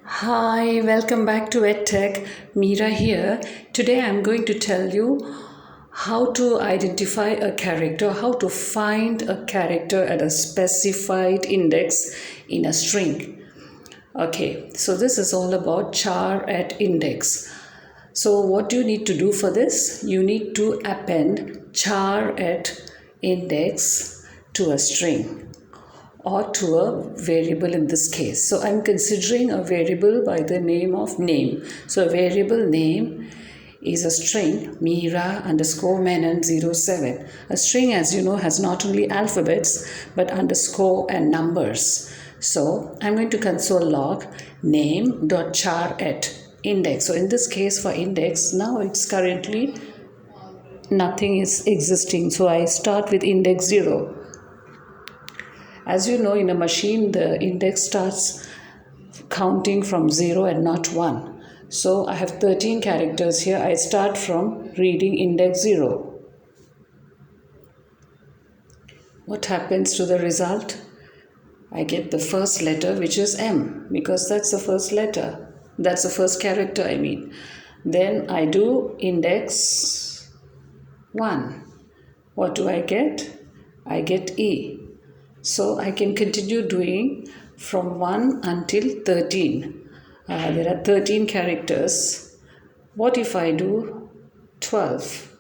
Hi, welcome back to edtech. Meera here. Today I'm going to tell you how to identify a character, how to find a character at a specified index in a string. Okay, so this is all about charAt index. So what do you need to do for this? You need to append charAt index to a string or to a variable in this case. So I'm considering a variable by the name of name. So a variable name is a string meera underscore menon 07. A string, as you know, has not only alphabets but underscore and numbers. So I'm going to console log name.charAt index. So in this case for index, now it's currently nothing is existing. So I start with index 0. As you know, in a machine, the index starts counting from 0 and not 1. So I have 13 characters here. I start from reading index 0. What happens to the result? I get the first letter, which is M, because that's the first letter. That's the first character, I mean. Then I do index 1. What do I get? I get E. So I can continue doing from 1 until 13. There are 13 characters. What if I do 12?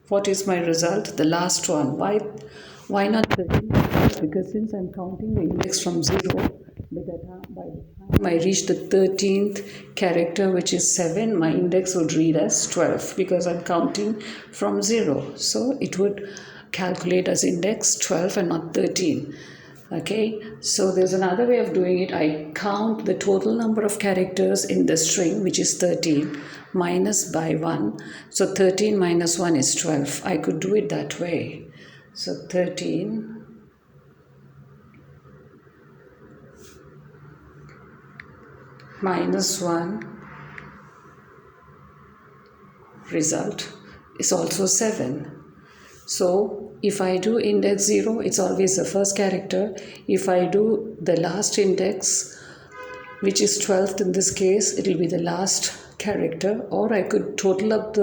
What is my result? The last one. Why not 13? Because since I'm counting the index from 0, by the time I reach the 13th character, which is 7, my index would read as 12 because I'm counting from 0. So it would calculate as index 12 and not 13. Okay, so there's another way of doing it. I count the total number of characters in the string, which is 13, minus by 1. So 13 minus 1 is 12. I could do it that way. So 13 minus 1 result is also 7. So if I do index 0, it's always the first character. If I do the last index, which is 12th in this case, it will be the last character. Or I could total up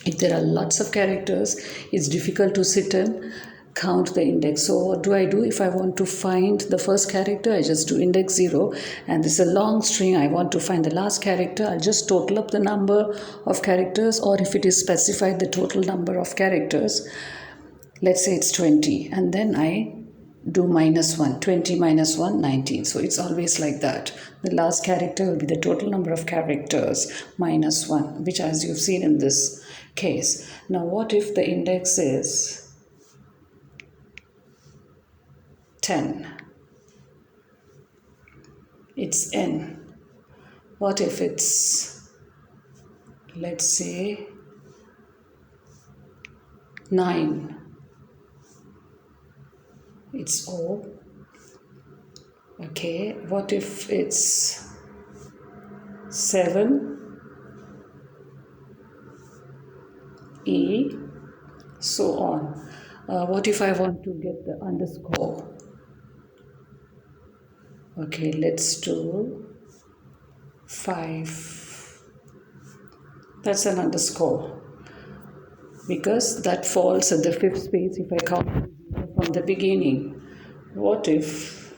if there are lots of characters, it's difficult to sit and count the index. So what do I do? If I want to find the first character, I just do index 0. And this is a long string. I want to find the last character. I'll just total up the number of characters, or if it is specified the total number of characters, let's say it's 20. And then I do minus 1. 20 minus 1, 19. So it's always like that. The last character will be the total number of characters minus 1, which as you've seen in this case. Now what if the index is 10? It's n. What if it's, let's say, 9? It's O. Okay, what if it's 7? E, so on. What if I want to get the underscore? Okay, let's do 5. That's an underscore because that falls at the 5th space if I count from the beginning. What if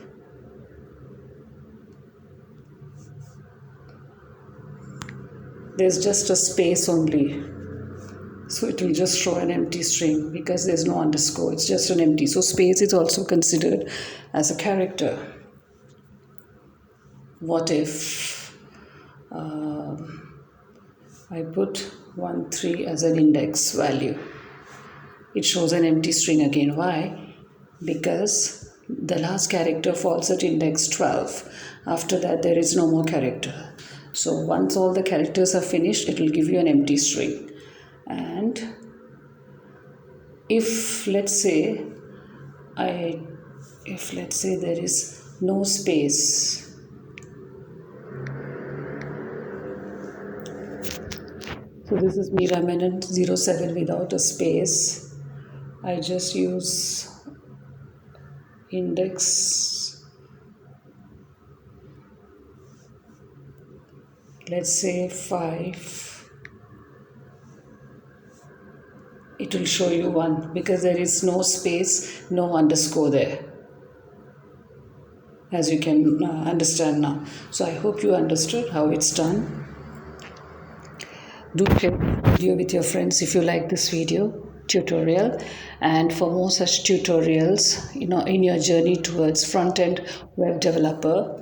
there's just a space only? So it will just show an empty string because there's no underscore. It's just an empty. So space is also considered as a character. What if I put 1, 3 as an index value? It shows an empty string again. Why? Because the last character falls at index 12. After that, there is no more character. So once all the characters are finished, it will give you an empty string. And if let's say there is no space, so this is meera menon 07 without a space. I just use index let's say 5, it will show you 1 because there is no space, no underscore there, as you can understand now. So I hope you understood how it's done. Do share this video with your friends if you like this video tutorial, and for more such tutorials, in your journey towards front-end web developer,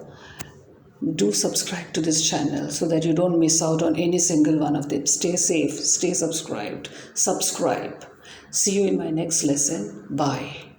do subscribe to this channel so that you don't miss out on any single one of them. Stay safe, stay subscribed, subscribe. See you in my next lesson. Bye.